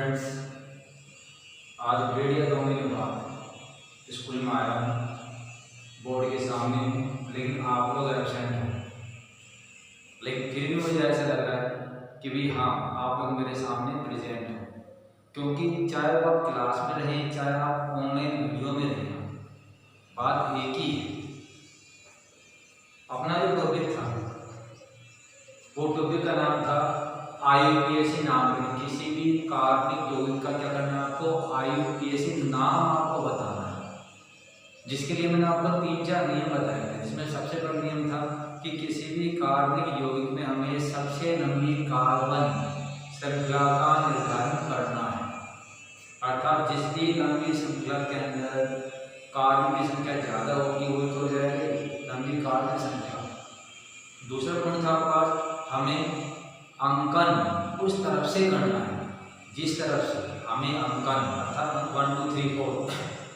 Friends, आज डेढ़ या 2 महीने बाद स्कूल में आया हूँ, बोर्ड के सामने हूँ, लेकिन आप लोग एब्सेंट हो। लेकिन फिर भी मुझे ऐसा लग रहा है कि भी हाँ, आप लोग मेरे सामने प्रेजेंट हो, क्योंकि चाहे वो आप क्लास में रहें, चाहे आप ऑनलाइन वीडियो में रहें, बात एक ही है। अपना जो टॉपिक था वो टॉपिक का नाम था IUPAC नाम। किसी भी कार्बनिक यौगिक का क्या करना है आपको, IUPAC नाम आपको बताना है, जिसके लिए मैंने आपको 3-4 नियम बताए थे। जिसमें सबसे पहला नियम था कि किसी भी कार्बनिक यौगिक में हमें सबसे लंबी कार्बन श्रृंखला का निर्धारण करना है, अर्थात जिसकी लंबी श्रृंखला के अंदर कार्बन की संख्या ज़्यादा होगी वो तो हो जाएगी लंबी कार्बन संख्या। दूसरा पॉइंट था आपका, हमें अंकन उस तरफ से करना है जिस तरफ से हमें अंकन, अर्थात 1 2 3 4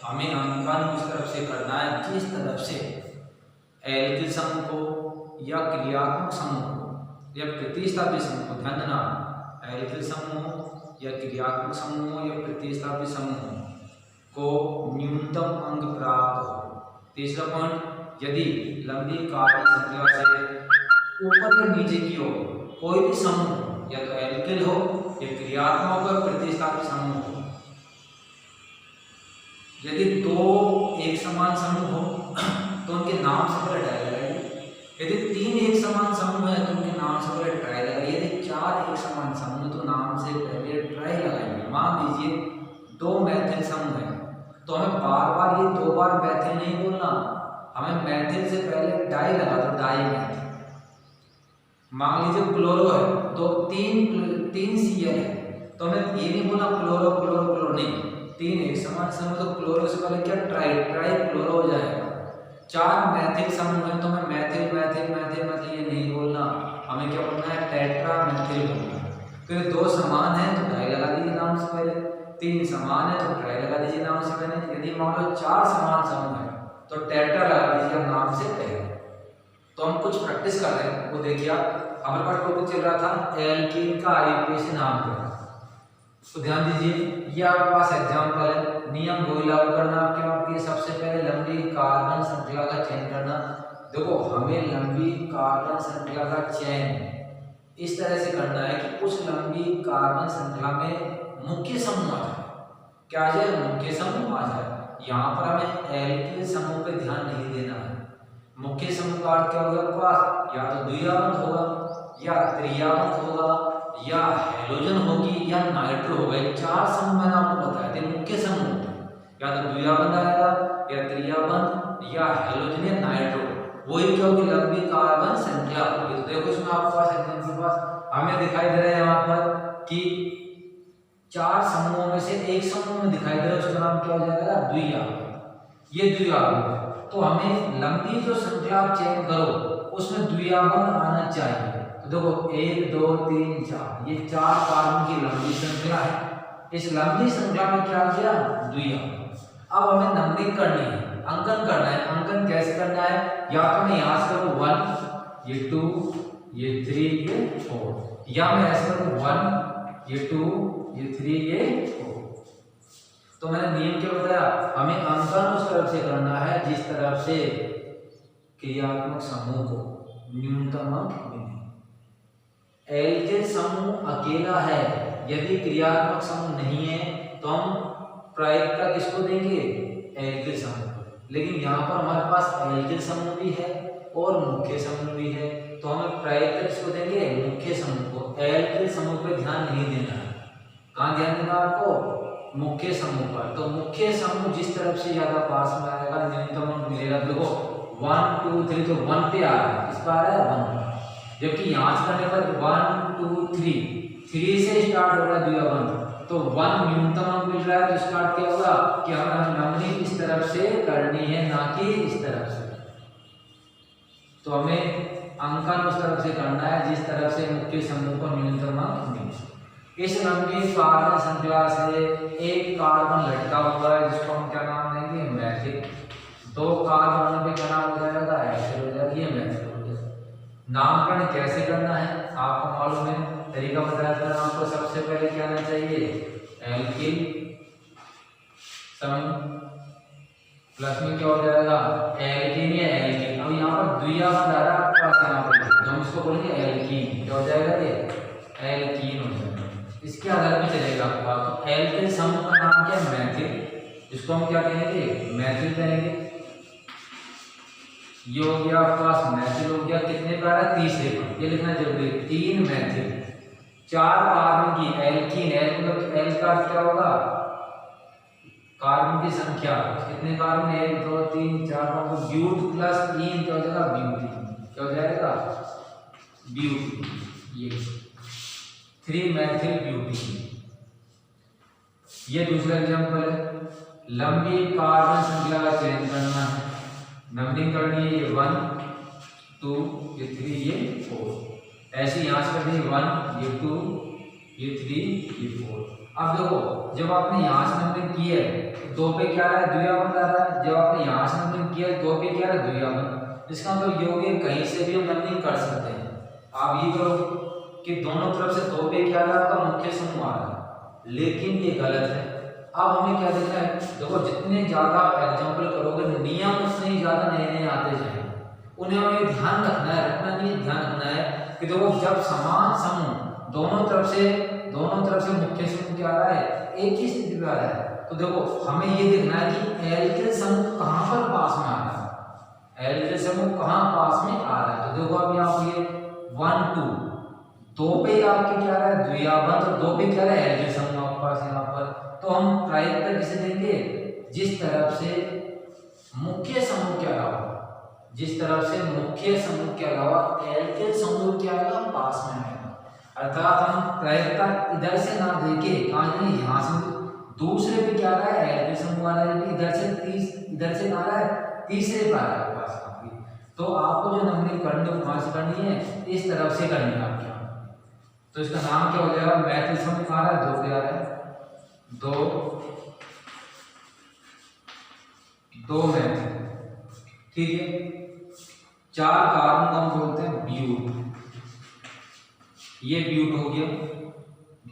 हमें अंकन उस तरफ से करना है जिस तरफ से एल्किल समूह को या क्रियात्मक समूह को या प्रतिस्थापित समूह को, ध्यान देना, एल्किल समूह या क्रियात्मक समूह या प्रतिस्थापित समूह को न्यूनतम अंक प्राप्त हो। तीसरा पॉइंट, यदि लंबी कार्बन श्रृंखला से ऊपर या नीचे की ओर कोई भी समूह या तो एल्किल हो या क्रियात्मक और प्रतिस्थापित समूह हो, यदि दो एक समान समूह हो तो उनके नाम से पहले ट्राई लगाइए। यदि 3 एक समान समूह है तो उनके नाम से पहले ट्राई लगाइए। यदि 4 एक समान समूह तो नाम से पहले ट्राई लगाइए। मान लीजिए 2 मैथिल समूह है तो हमें बार बार ये 2 बार मैथिल नहीं बोलना, हमें मैथिल से पहले डाई लगा दो, डाई मैथिल। मान लीजिए क्लोरो है तो 3 Cl है तो हमें ये नहीं बोलना क्लोरो क्लोरो क्लोरो, नहीं, 3 एक समान समूह तो क्लोरो से पहले क्या ट्राई ट्राई क्लोरो हो जाएगा। 4 मैथिल समूह है तो हमें मैथिल मैथिल मैथिल मैथिल ये नहीं बोलना, हमें क्या बोलना है टेट्रा मैथिल बोलना है। फिर 2 समान है तो डाई लगा दीजिए नाम से पहले, 3 समान है तो ट्राई लगा दीजिए नाम से पहले। यदि मान लो 4 समान समूह है तो टेट्रा लगा दीजिए नाम से पहले। तो हम कुछ प्रैक्टिस कर रहे हैं, वो देखिए आप, हमारे पास टॉपिक चल रहा था एल्कीन का IUPAC नाम पर। तो ध्यान दीजिए, ये आपके पास एग्जांपल है, नियम वही लागू करना आपके सबसे पहले लंबी कार्बन श्रृंखला का चयन करना। देखो, हमें लंबी कार्बन श्रृंखला का चयन इस तरह से करना है कि उस लंबी कार्बन श्रृंखला में मुख्य समूह आ जाए। क्या आ जाए? मुख्य समूह आ जाए। यहाँ पर हमें एल्किल समूह पे ध्यान नहीं देना है। मुख्य समूह का अर्थ क्या होगा आपके पास? या तो द्विआबंध होगा या त्रिआबंध होगा या हैलोजन होगी या नाइट्रो होगा। 4 समूह मैंने आपको बताया थे मुख्य समूह होते हैं, या तो द्विआबंध आएगा या त्रिआबंध या हैलोजन या नाइट्रो। वही क्या होगी? लंबी कार्बन श्रृंखला होगी। तो देखो इसमें आपके पास एग्जांपल के पास हमें दिखाई दे रहा है यहाँ पर कि 4 समूहों में से एक समूह में दिखाई दे रहा है, उसका नाम क्या हो जाएगा? द्विआबंध। ये द्विआबंध, तो हमें लंबी जो श्रृंखला आप चयन करो उसमें द्विआबंध आना चाहिए। तो देखो 1 2 3 4, ये 4 कार्बन की लंबी श्रृंखला है। इस लंबी श्रृंखला में क्या किया? द्विआबंध। अब हमें नंबरिंग करनी है, अंकन करना है। अंकन कैसे करना है? या तो मैं यहाँ से करूँ 1, ये 2, ये 3, ये 4, या मैं ऐसे करूँ 1, ये 2, ये 3, ये 4। तो मैंने नियम क्या बताया? हमें अंकन उस तरफ से करना है जिस तरफ से क्रियात्मक समूह को न्यूनतम अंक मिले। एल्किल समूह अकेला है, यदि क्रियात्मक समूह नहीं है तो हम प्रायिकता किसको देंगे? एल्किल समूह को। लेकिन यहाँ पर हमारे पास एल्किल समूह भी है और मुख्य समूह भी है, तो हमें प्रायिकता किसको देंगे? मुख्य समूह को। एल्किल समूह पर ध्यान नहीं देना है। कहाँ ध्यान देना आपको? मुख्य समूह पर। तो मुख्य समूह जिस तरफ से ज्यादा पास में आएगा न्यूनतम अंक मिलेगा। देखो 1 2 3 तो 1 पे आ रहा है, किस पर आ रहा है? 1। जबकि यहाँ से करने पर 1 2 3 से स्टार्ट हो रहा है द्विआबंध, तो 1 न्यूनतम अंक मिल रहा है। तो स्टार्ट क्या होगा कि हमें नंबरिंग इस तरफ से करनी है, ना कि इस तरफ से। तो हमें अंकन उस तरफ से करना है जिस तरफ से मुख्य समूह को न्यूनतम अंक मिले। इस लंबी कार्बन श्रृंखला से एक कार्बन लटका हुआ है जिसको हम क्या नाम देंगे? मैथिल। 2 कार्बन पे क्या नाम हो जाएगा? एसिड हो जाएगी, मैथिल हो जाएगा। नामकरण कैसे करना है आपको मालूम है, तरीका बताया था आपको। सबसे पहले क्या आना चाहिए? एल्किल समूह प्लस में क्या हो जाएगा एल्कीन या एल्किन। अब यहाँ पर द्विया बंध आ रहा है आपके पास, यहाँ पर तो हम इसको बोलेंगे एल्कीन। क्या हो जाएगा ये एल्कीन हो जाएगा। इसके आधार पर चलेगा आपके पास। तो एल्किल समूह का नाम क्या है मैथिल, इसको हम क्या कहेंगे मैथिल कहेंगे। ये हो गया आपके पास मैथिल हो गया। कितने पर है तीसरे पर, ये लिखना जरूरी है 3 मैथिल 4 कार्बन की एल्कीन। मतलब एल का क्या होगा कार्बन की संख्या, कितने कार्बन 1 2 3 4 5 ब्यूट प्लस 3 क्या हो जाएगा ब्यूटीन। क्या हो जाएगा ब्यूटीन, ये 3 मैथिल ब्यूटीन। ये दूसरा एग्जांपल है। लंबी कार्बन श्रृंखला का चयन करना है, नंबरिंग करनी है। ये 1 2 ये 3 ये 4, ऐसे यहां से करनी है 1 ये 2 ये 3 ये 4। अब देखो जब आपने यहां से नंबरिंग की है 2 पे क्या है द्वियाबंध आ रहा है, जब आपने यहां से नंबरिंग किया है 2 पे क्या है द्वियाबंध। इसका मतलब ये हो गया कहीं से भी हम नंबरिंग कर सकते हैं। आप ये करो कि दोनों तरफ से 2 पे क्या है आपका मुख्य समूह आ रहा है, लेकिन ये गलत है। अब हमें क्या देखना है, देखो जितने ज्यादा एग्जांपल करोगे नियम उतने ही ज्यादा नए नए आते जाएंगे। उन्हें हमें ध्यान रखना है, रखना नहीं ध्यान रखना है कि देखो जब समान समूह दोनों तरफ से मुख्य समूह क्या आ रहा है एक ही स्थिति पे आ रहा है, तो देखो हमें ये देखना है कि एल्किल समूह कहां पर पास में आ रहा है, एल्किल समूह कहां पास में आ रहा है। तो देखो अब यहाँ पे 1 2 2 पे आपके क्या आ रहा है द्वियाबंध और 2 पे क्या आ रहा है एल्किल समूह आपके पास यहाँ पर। तो हम प्रायिकता किसे देंगे, जिस तरफ से मुख्य समूह के अलावा, जिस तरफ से मुख्य समूह के अलावा एल्किल समूह क्या आएगा पास में आएगा। अर्थात हम प्रायिकता इधर से ना देके कहां यहाँ से दूसरे पे क्या आ रहा है एल्किल समूह आ रहा है, इधर से आ रहा है तीसरे पे आ रहा है पास में। तो आपको जो नंबरिंग करनी है वहां से करनी है, इस तरफ से करनी है आपके। तो इसका नाम क्या हो जाएगा मैथिल समूह आ रहा है 2 पे आ रहा है 2 मैथिल, ठीक है। 4 कार्बन को हम बोलते हैं ब्यूट, ये ब्यूट हो गया।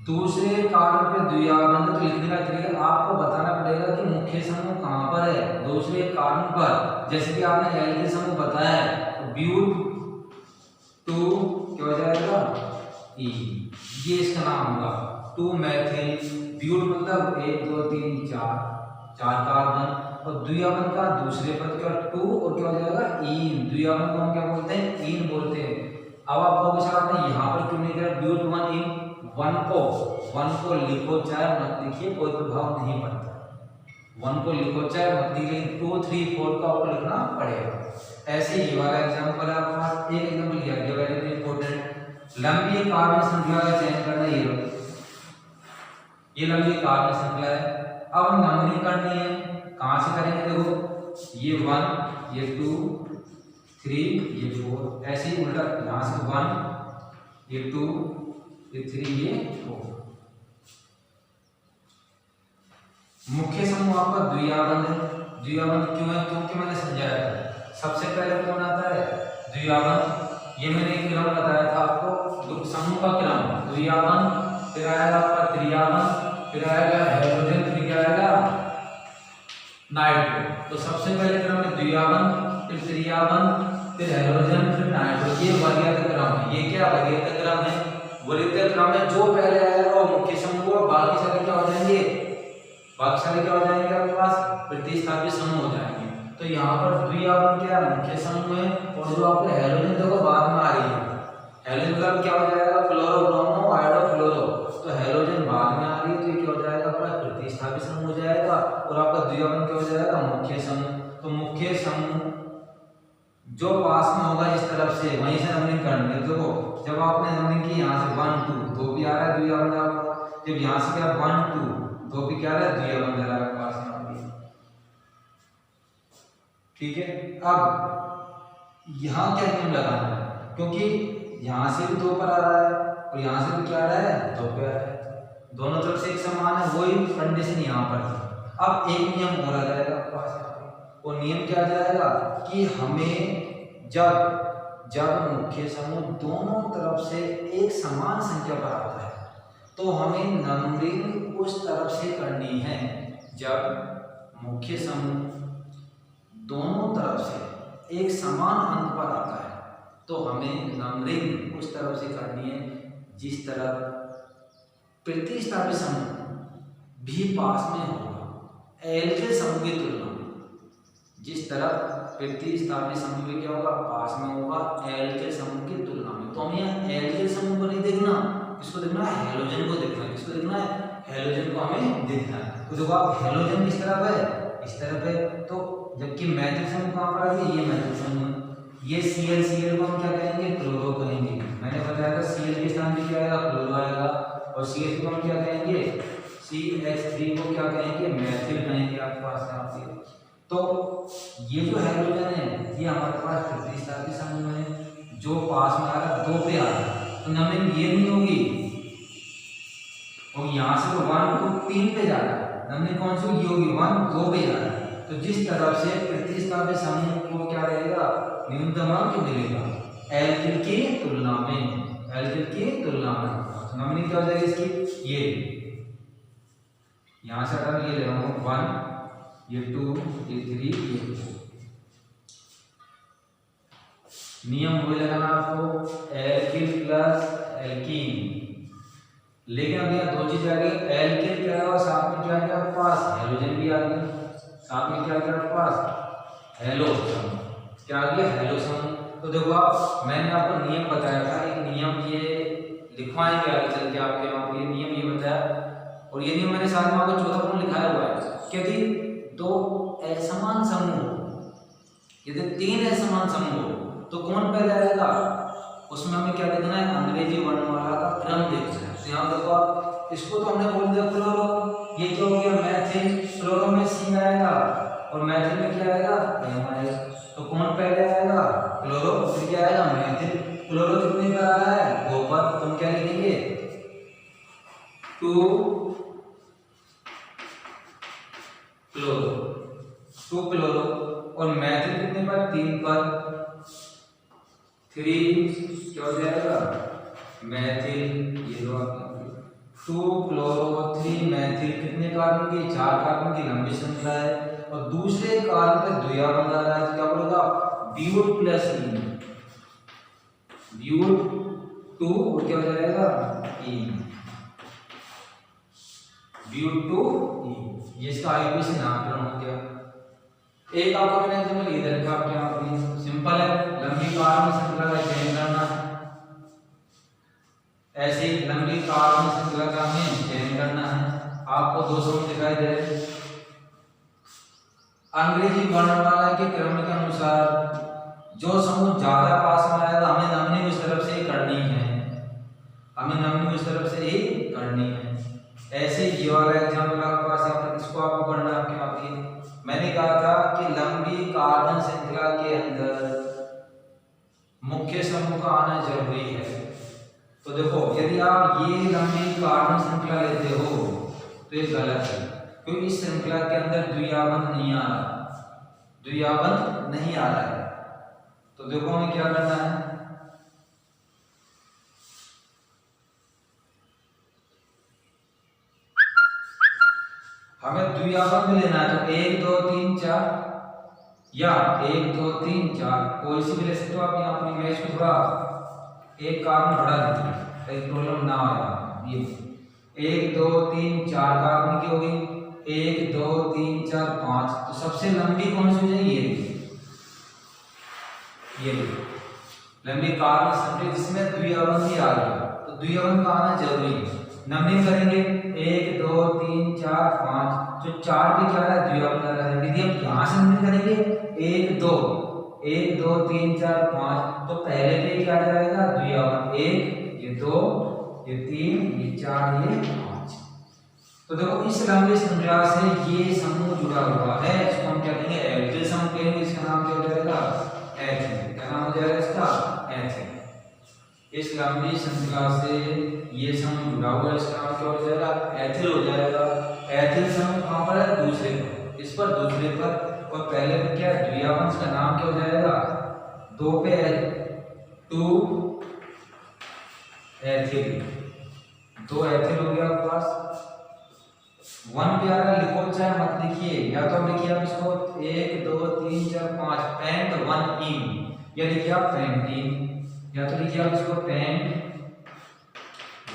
दूसरे कार्बन पे द्वियाबंध तो लिखने का तरीका आपको बताना पड़ेगा कि मुख्य समूह कहां पर है दूसरे कार्बन पर। जैसे कि आपने एल्किल समूह बताया है ब्यूट 2 क्या हो जाएगा ई, ये इसका नाम होगा 2 मैथिल। ब्यूट मतलब 1 2 3 4 कार्बन और द्वियाबंध का दूसरे पद क्या 2 और क्या हो जाएगा ईन। द्वियाबंध को हम क्या बोलते हैं ईन बोलते हैं। अब आपको सर आपने यहाँ पर क्यों नहीं किया ब्यूट 1 इन 1 को लिखो चाहे मत लिखिए कोई प्रभाव नहीं पड़ता, 1 को लिखो चाहे मत लिखिए 2 3 4 का आपको लिखना पड़ेगा। ऐसे ही वाला एग्जांपल है आपके पास, एक एग्जांपल लिया गया वेरी इंपॉर्टेंट। लंबी कार्बन श्रृंखला का चयन करना, ये लंबी कार्बन श्रृंखला है। अब नंबरिंग करनी है, कहां से करेंगे देखो ये 1 ये 2 3 ये 4, ऐसे ही उल्टा यहां से 1 ये 2 ये 3 ये 4। मुख्य समूह आपका द्वियाबंध है। द्वियाबंध क्यों है, क्योंकि मैंने समझाया था सबसे पहले कौन आता है द्वियाबंध। ये मैंने एक क्रम बताया था आपको, समूह का क्रम द्वियाबंध, फिर आएगा आपका त्रियाबंध, फिर आएगा हाइड्रोजन, फिर क्या आएगा नाइट्रो। तो सबसे पहले क्रम में द्वियाबंध, फिर त्रियाबंध, फिर हाइड्रोजन, फिर नाइट्रो। ये वरीयता क्रम है। ये क्या वरीयता क्रम है, वरीयता क्रम है जो पहले आएगा वो मुख्य समूह और बाकी सारे क्या हो जाएंगे, बाकी सारे क्या हो जाएंगे आपके पास प्रतिस्थापित समूह हो जाएंगे। तो यहाँ पर द्वियाबंध क्या मुख्य समूह है और जो आपके हाइड्रोजन देखो बाद में आ रही है, हाइड्रोजन का क्या हो जाएगा क्लोरो ब्रोमो आयोडो फ्लोरो। तो हाइड्रोजन बाद में आ रही है तो ये क्या हो जाएगा आपका प्रतिस्थापित समूह हो जाएगा और आपका द्वियाबंध क्या हो जाएगा मुख्य समूह। तो मुख्य समूह जो पास में होगा इस तरफ से वहीं से नंबरिंग करनी है। देखो जब आपने नंबरिंग की यहाँ से 1 2 2 भी आ रहा है द्वियाबंध आपका, जब यहाँ से क्या 1 2 2 भी क्या आ रहा है द्वियाबंध आ रहा है पास में, ठीक है। अब यहाँ क्या नियम लगाना है, क्योंकि यहाँ से भी 2 पर आ रहा है और यहाँ से भी क्या आ रहा है 2 पे आ रहा है, दोनों तरफ से एक समान है, वही कंडीशन यहाँ पर है। अब एक नियम और आ जाएगा आपके पास, वो नियम क्या आ जाएगा कि हमें जब मुख्य समूह दोनों तरफ से एक समान संख्या पर आता है तो हमें नंबरिंग उस तरफ से करनी है जब मुख्य समूह दोनों तरफ से एक समान अंक पर आता है। तो हमें नंबरिंग उस तरफ से करनी है जिस तरफ प्रतिस्थापित समूह भी पास में होगा एल के समूह की तुलना में। जिस तरफ प्रतिस्थापित समूह भी क्या होगा, पास में होगा एल के समूह की तुलना में। तो हमें यहाँ एल के समूह को नहीं देखना, किसको देखना है, हेलोजन को देखना है। किसको देखना है, हेलोजन को हमें देखना है। तो देखो आप हेलोजन किस तरफ है, इस तरफ है। तो जबकि मैथिल समूह कहाँ पर आ गया, ये मैथिल समूह, ये Cl को हम क्या कहेंगे, क्लोरो कहेंगे। मैंने बताया था Cl के स्थान पे क्या आएगा, क्लोरो आएगा। और CH को हम क्या कहेंगे, CH3 को क्या कहेंगे, मैथिल कहेंगे आपके पास यहाँ पे। तो ये जो हेलोजन है ये हमारे पास प्रतिस्थापित समूह है जो पास में आ रहा है, 2 पे आ रहा है। तो नंबरिंग ये नहीं होगी, और यहाँ से तो 1 को 3 पे जा रहा है, नंबरिंग कौन सी ये होगी, 1 2 पे जा रहा है। तो जिस तरफ से प्रतिस्थापित समूह को क्या रहेगा, न्यूनतम अंक मिलेगा एल्किल की तुलना में, एल्किल की तुलना में। तो नंबरिंग क्या हो जाएगी इसकी, ये यहाँ से अगर ये ले रहा हूँ 1, ये 2, ये 3, ये 4। नियम वही लगाना आपको, एल्किल प्लस एल्कीन। लेकिन अब यहाँ 2 चीज आ गई, एल्किल क्या है और साथ में क्या आ गया पास, हेलोजन भी आ गया, साथ में क्या आ गया पास, हेलो समूह। क्या आ गया, हेलो समूह। तो देखो आप, मैंने आपको नियम बताया था, एक नियम ये लिखवाएंगे आगे चल के आपके वहाँ पे, नियम ये बताया। और ये नियम मैंने साथ में आपको चौथा पॉइंट लिखाया हुआ है कि यदि 2 असमान समूह, यदि 3 असमान समूह तो कौन पहले आएगा, उसमें हमें क्या देखना है, अंग्रेजी वर्णमाला का क्रम देखना है। तो यहाँ देखो आप, इसको तो हमने बोल दिया क्लोरो, ये क्या हो गया मैथिल, क्लोरो में C आएगा और मैथिल में क्या आएगा, M आएगा। तो कौन पहले आएगा, क्लोरो, फिर क्या आएगा मैथिल। क्लोरो कितने पर आ रहा है, 2 पर, तो हम क्या लिखेंगे 2 क्लोरो, 2 क्लोरो। और मैथिल कितने पर, 3 पर, 3 क्या हो जाएगा मैथिल। ये लो आप 2 क्लोरो 3 मैथिल, कितने कार्बन की, 4 कार्बन की लंबी श्रृंखला है। और दूसरे कार्बन पे द्विया बंधा रहा है, तो क्या बोलेगा ब्यूट प्लस ई, ब्यूट 2 और क्या हो जाएगा ई, ब्यूट 2 ई। ये इसका आईयूपीएसी नामकरण हो गया। एक आपको मैंने एग्जांपल ये रखा आपके यहाँ पे, सिंपल है, लंबी कार्बन श्रृंखला का चयन करना है। ऐसे ही लंबी कार्बन श्रृंखला का हमें चयन करना है। आपको 2 समूह दिखाई दे रहे हैं। अंग्रेजी वर्णमाला के क्रम के अनुसार जो समूह ज्यादा पास में आएगा हमें नंबरिंग उस तरफ से ही करनी है, हमें नंबरिंग उस तरफ से ही करनी है। ऐसे ये वाला एग्जांपल आपके पास है, इसको आपको पढ़ना है आपके यहाँ पे। मैंने कहा था कि लंबी कार्बन श्रृंखला के अंदर मुख्य समूह का आना जरूरी है। तो देखो यदि आप ये लंबी कार्बन श्रृंखला लेते हो तो ये गलत है, क्योंकि इस श्रृंखला के अंदर द्विआबंध नहीं आ रहा, द्विआबंध नहीं आ रहा है। तो देखो हमें क्या करना है, हमें द्विआबंध लेना है। तो 1 2 3 4 या 1 2 3 4 कोई सी भी ले सकते हो आप। यहाँ अपनी इमेज को थोड़ा एक कार्बन बढ़ा दीजिए ताकि प्रॉब्लम ना आए। ये 1 2 3 4 कार्बन की होगी, 1 2 3 4 5। तो सबसे लंबी कौन सी हो जाएगी, ये लंबी कार्बन श्रृंखला जिसमें द्विआबंध ही आ गया। तो द्विआबंध का आना जरूरी है। नंबरिंग करेंगे 1 2 3 4 5, जो 4 पे क्या है द्विआबंध आ रहा है। यदि हम यहाँ से नंबरिंग करेंगे 1 2 3 4 5, तो पहले पे क्या जाएगा द्विआबंध, 1 ये 2 ये 3 ये 4 ये 5। तो देखो इस लंबी श्रृंखला से ये समूह जुड़ा हुआ है, इसको हम क्या कहेंगे एल्किल समूह कहेंगे। इसका नाम क्या हो जाएगा एथिल। क्या नाम हो जाएगा इसका एथिल। इस लंबी श्रृंखला से ये समूह जुड़ा हुआ है, इसका नाम क्या हो जाएगा एथिल हो जाएगा। एथिल समूह कहाँ पर है, दूसरे पर, इस पर दूसरे पर। और पहले पे क्या है द्विआबंध, का नाम क्या हो जाएगा 2 पे है 2 एथिल, 2 एथिल हो गया आपके पास। 1 पे आ रहा है, लिखो चाहे मत लिखिए, या तो लिखिए आप इसको 1 2 3 4 5 पेंट 1 इन, या लिखिए आप पेंटीन, या तो लिखिए आप इसको पेंट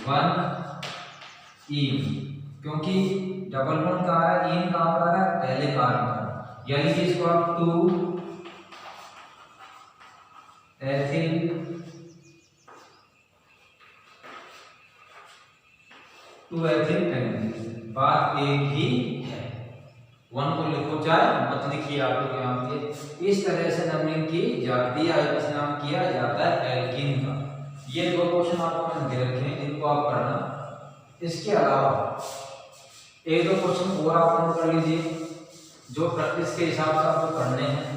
1 इन, क्योंकि डबल बॉन्ड कहाँ है, इन कहाँ पर आ रहा है, पहले कार्बन पर, या लिखिए इसको आप 2 एथिल 2 एथिल पेंटीन, बात एक ही है। 1 को लिखो चाहे मत लिखिए आप लोग यहाँ पे। इस तरह से नंबरिंग की जाती है, नाम किया जाता है एल्कीन का। ये 2 क्वेश्चन आपको मैंने दे रखे हैं जिनको आप करना। इसके अलावा 1-2 क्वेश्चन और आप नोट कर लीजिए जो प्रैक्टिस के हिसाब से आपको करने हैं।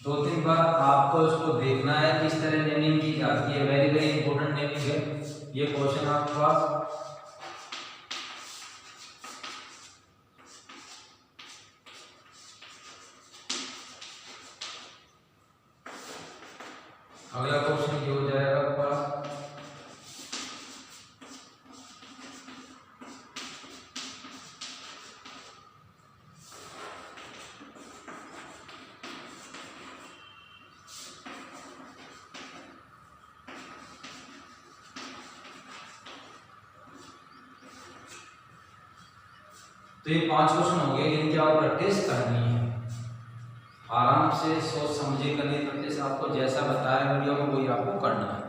दो तीन बार आपको इसको देखना है किस तरह नेमिंग की जाती है। वेरी वेरी इंपॉर्टेंट नेमिंग है ये क्वेश्चन आपके पास। अगला क्वेश्चन ये हो जाएगा आपके पास, तो ये 5 क्वेश्चन हो गए जिनकी आप प्रैक्टिस करनी है। आराम से सोच समझे करनी प्रैक्टिस, आपको जैसा बताया वीडियो में वही आपको करना है।